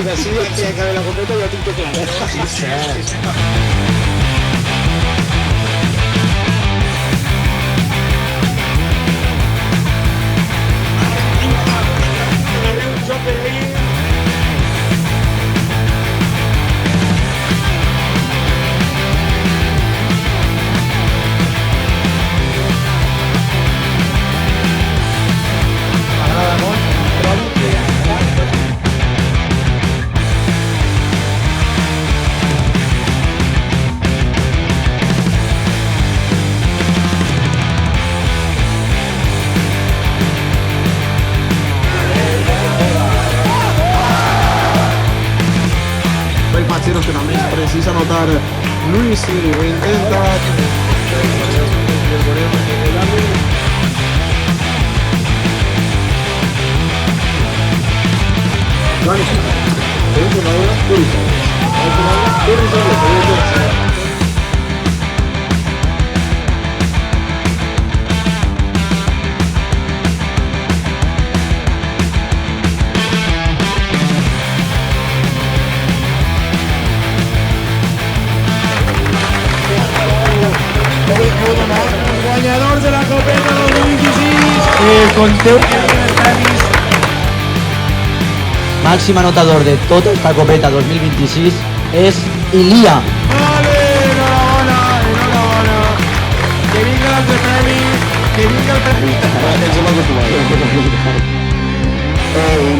si d'ací que acabi la copeta ja tinc tot clar. Mazziero finalmente precisa notare Luis, lo intenta. Guanyador de la Copeta 2016. Conteu màxim anotador de tota esta Copeta 2026 és Ilia. Vale, enhorabona. Que vinga l'altre premi, que vinga el premi.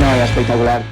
No, espectacular.